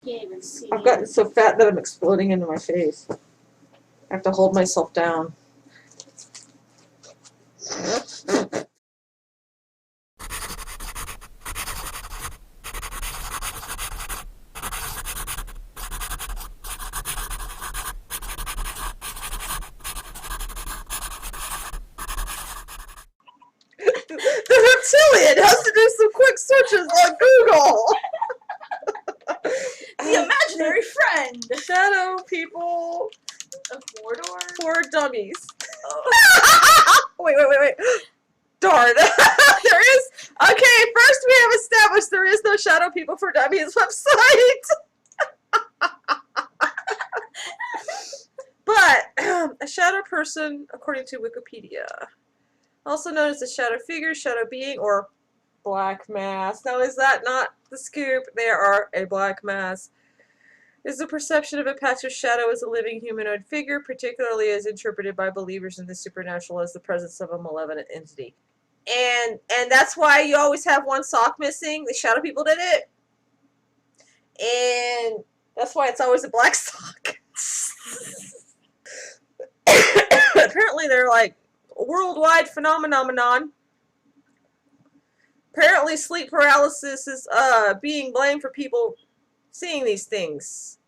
Can't even see. I've gotten so fat that I'm exploding into my face. I have to hold myself down. The reptilian has to do some quick searches on Google. The imaginary friend. Shadow people Of Mordor? for dummies. Oh. Wait. Darn. There is. Okay, first we have established there is no Shadow People for Dummies website. But a shadow person, according to Wikipedia, also known as a shadow figure, shadow being, or black mass. Now, is that not the scoop? They are a black mass. Is the perception of a passive shadow as a living humanoid figure, particularly as interpreted by believers in the supernatural as the presence of a malevolent entity. And that's why you always have one sock missing. The shadow people did it. And that's why it's always a black sock. Apparently they're like a worldwide phenomenon. Apparently sleep paralysis is being blamed for people seeing these things.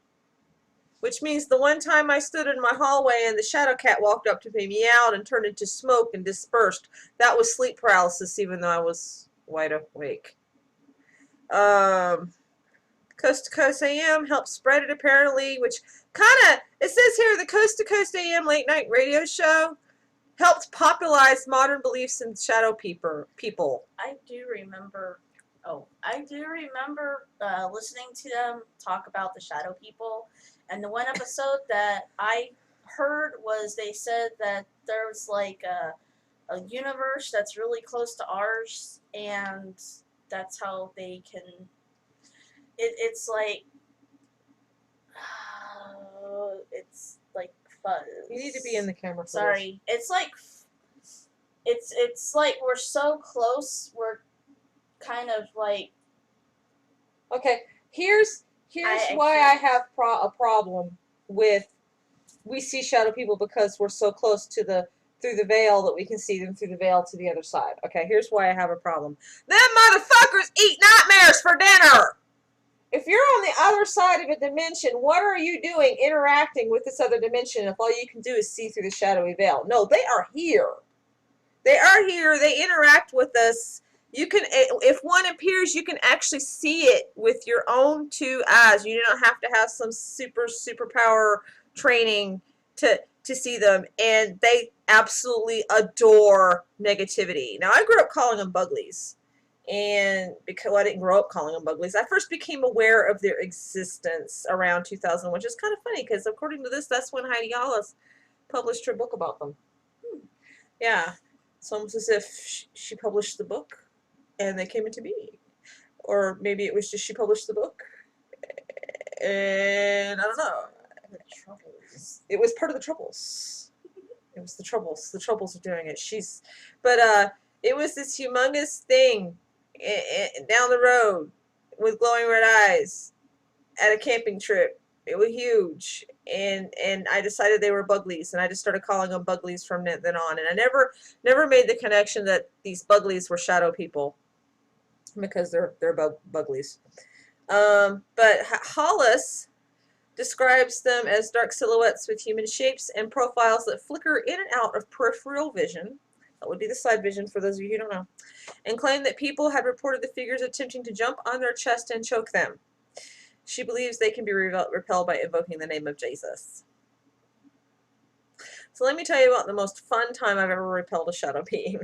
Which means the one time I stood in my hallway and the shadow cat walked up to me, meowed, and turned into smoke and dispersed, that was sleep paralysis, even though I was wide awake. Coast to Coast AM helped spread it, apparently, which kind of, it says here, the Coast to Coast AM late night radio show helped popularize modern beliefs in shadow people. I do remember listening to them talk about the shadow people, and the one episode that I heard was they said that there's like a universe that's really close to ours, and that's how they can. It's like it's like fuzz. You need to be in the camera for Sorry, it's like it's like we're so close. We're kind of like. Okay, here's why I have a problem with we see shadow people, because we're so close to through the veil that we can see them through the veil to the other side. Okay, here's why I have a problem. Them motherfuckers eat nightmares for dinner! If you're on the other side of a dimension, what are you doing interacting with this other dimension if all you can do is see through the shadowy veil? No, they are here. They are here. They interact with us. You can, if one appears, you can actually see it with your own two eyes. You don't have to have some superpower training to see them, and they absolutely adore negativity. Now, I grew up calling them buglies, and because I didn't grow up calling them buglies, I first became aware of their existence around 2000, which is kind of funny because according to this, that's when Heidi Hollis published her book about them. Yeah, it's almost as if she published the book and they came into being, or maybe it was just she published the book, and I don't know. The troubles. It was part of the Troubles. It was the Troubles. The Troubles are doing it. But it was this humongous thing down the road with glowing red eyes at a camping trip. It was huge, and I decided they were buglies, and I just started calling them buglies from then on. And I never made the connection that these buglies were shadow people, because they're buglies. But Hollis describes them as dark silhouettes with human shapes and profiles that flicker in and out of peripheral vision. That would be the side vision for those of you who don't know. And claimed that people had reported the figures attempting to jump on their chest and choke them. She believes they can be repelled by invoking the name of Jesus. So let me tell you about the most fun time I've ever repelled a shadow being.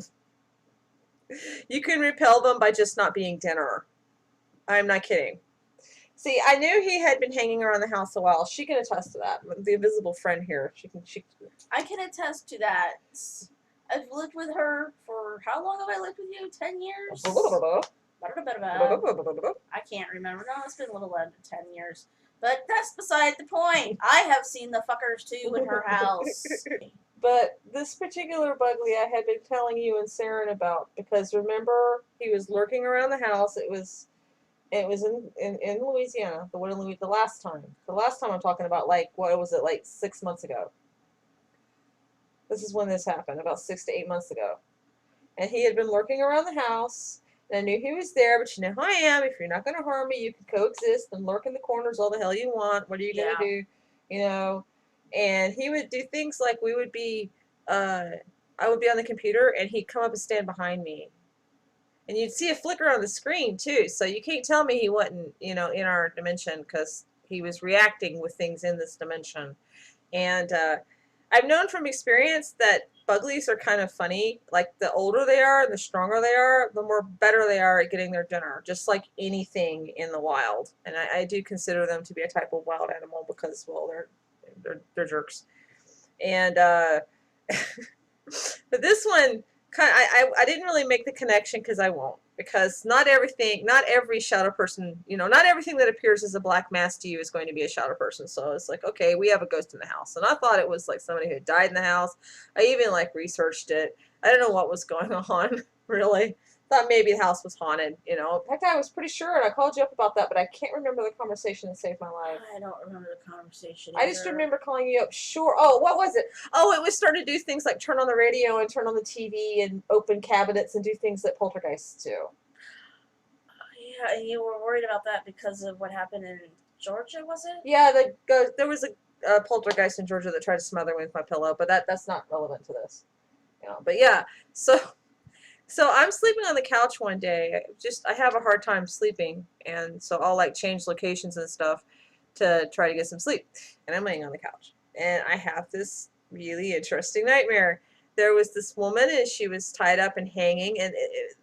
You can repel them by just not being dinner. I'm not kidding. See, I knew he had been hanging around the house a while. She can attest to that. The invisible friend here. I can attest to that. I've lived with her for, how long have I lived with you? 10 years? I can't remember. No, it's been a little under 10 years. But that's beside the point. I have seen the fuckers too in her house. But this particular bugly I had been telling you and Saren about, because remember, he was lurking around the house. It was It was in Louisiana. The one in Louisiana, the last time. The last time I'm talking about, like, what was it, like 6 months ago? This is when this happened, about 6 to 8 months ago. And he had been lurking around the house, and I knew he was there, but you know how I am. If you're not going to harm me, you can coexist and lurk in the corners all the hell you want. What are you going to do? You know? And he would do things like we would be, I would be on the computer, and he'd come up and stand behind me. And you'd see a flicker on the screen, too. So you can't tell me he wasn't, you know, in our dimension, because he was reacting with things in this dimension. And I've known from experience that Buglies are kind of funny. Like, the older they are and the stronger they are, the more better they are at getting their dinner, just like anything in the wild. And I do consider them to be a type of wild animal because, well, they're jerks. And but this one, I didn't really make the connection because I won't. Because not every shadow person, you know, not everything that appears as a black mass to you is going to be a shadow person. So it's like, okay, we have a ghost in the house. And I thought it was like somebody who had died in the house. I even like researched it. I don't know what was going on, really. Thought maybe the house was haunted, you know. In fact, I was pretty sure, and I called you up about that, but I can't remember the conversation that saved my life. I don't remember the conversation I just remember calling you up, sure. Oh, what was it? Oh, it was starting to do things like turn on the radio and turn on the TV and open cabinets and do things that poltergeists do. Yeah, you were worried about that because of what happened in Georgia, was it? Yeah, there was a poltergeist in Georgia that tried to smother me with my pillow, but that's not relevant to this. You know, but yeah, so I'm sleeping on the couch one day. I have a hard time sleeping, and so I'll like change locations and stuff to try to get some sleep. And I'm laying on the couch, and I have this really interesting nightmare. There was this woman, and she was tied up and hanging, and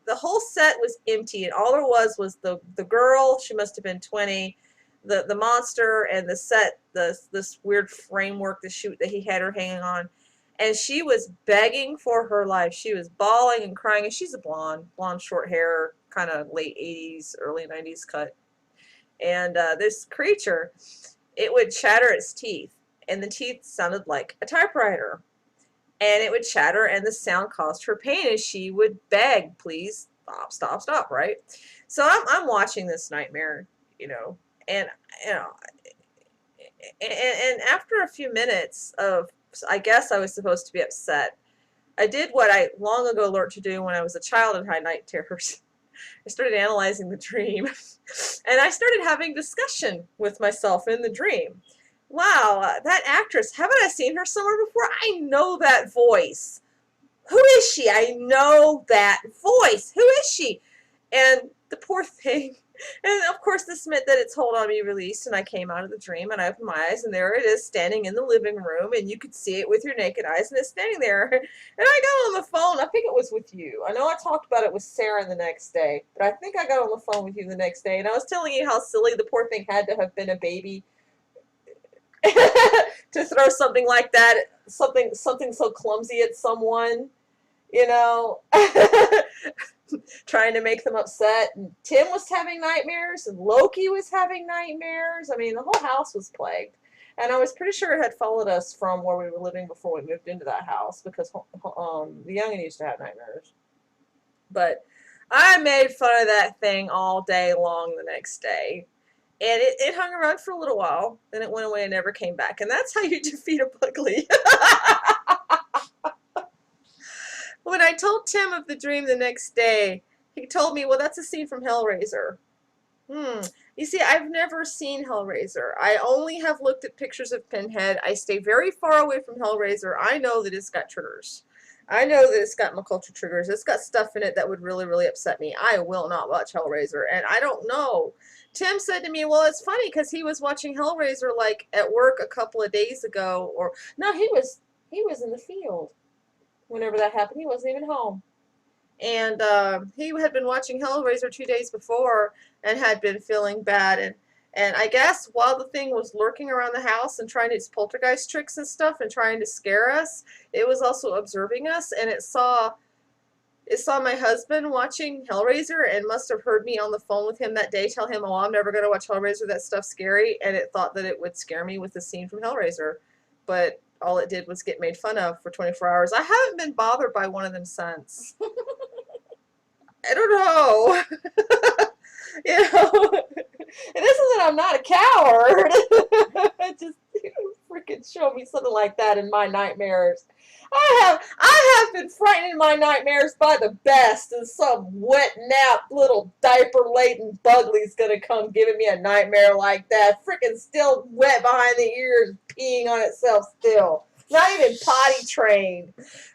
the whole set was empty, and all there was the girl. She must have been 20, the monster, and the set, this weird framework, the chute that he had her hanging on. And she was begging for her life. She was bawling and crying. And she's a blonde, short hair, kind of late 80s, early 90s cut. And this creature, it would chatter its teeth. And the teeth sounded like a typewriter. And it would chatter, and the sound caused her pain. And she would beg, please, stop, stop, stop, right? So I'm watching this nightmare, you know. And, you know, and after a few minutes of, I guess I was supposed to be upset, I did what I long ago learned to do when I was a child and had night terrors. I started analyzing the dream, and I started having discussion with myself in the dream. Wow, that actress, haven't I seen her somewhere before? I know that voice. Who is she? I know that voice. Who is she? And the poor thing. And of course this meant that its hold on me released, and I came out of the dream, and I opened my eyes, and there it is standing in the living room, and you could see it with your naked eyes, and it's standing there. And I got on the phone. I think it was with you. I know I talked about it with Sarah the next day, but I think I got on the phone with you the next day, and I was telling you how silly the poor thing had to have been a baby to throw something like that, something so clumsy at someone, you know. Trying to make them upset. And Tim was having nightmares, and Loki was having nightmares. I mean, the whole house was plagued. And I was pretty sure it had followed us from where we were living before we moved into that house, because the youngin used to have nightmares. But I made fun of that thing all day long the next day. And it hung around for a little while. Then it went away and never came back. And that's how you defeat a Bugly. When I told Tim of the dream the next day, he told me, well, that's a scene from Hellraiser. You see, I've never seen Hellraiser. I only have looked at pictures of Pinhead. I stay very far away from Hellraiser. I know that it's got triggers. I know that it's got McCulture triggers. It's got stuff in it that would really, really upset me. I will not watch Hellraiser, and I don't know. Tim said to me, well, it's funny because he was watching Hellraiser like at work a couple of days ago, or no, he was in the field. Whenever that happened, he wasn't even home. And he had been watching Hellraiser 2 days before and had been feeling bad. And I guess while the thing was lurking around the house and trying its poltergeist tricks and stuff and trying to scare us, it was also observing us, and it saw my husband watching Hellraiser and must have heard me on the phone with him that day tell him, oh, I'm never going to watch Hellraiser, that stuff's scary, and it thought that it would scare me with the scene from Hellraiser. But all it did was get made fun of for 24 hours. I haven't been bothered by one of them since. I don't know. You know, and this is that I'm not a coward. Just freaking show me something like that in my nightmares. I have been frightened in my nightmares by the best, and some wet nap little diaper laden bugly's gonna come giving me a nightmare like that. Freaking still wet behind the ears, peeing on itself still. Not even potty trained.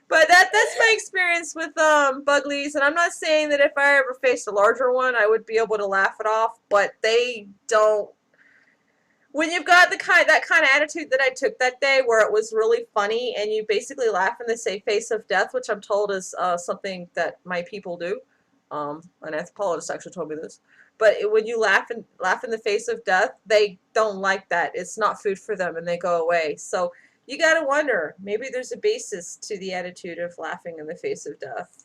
But that's my experience with Buglies, and I'm not saying that if I ever faced a larger one, I would be able to laugh it off. But they don't. When you've got that kind of attitude that I took that day, where it was really funny, and you basically laugh in the face of death, which I'm told is something that my people do. An anthropologist actually told me this. But when you laugh in the face of death, they don't like that. It's not food for them, and they go away. So you got to wonder, maybe there's a basis to the attitude of laughing in the face of death.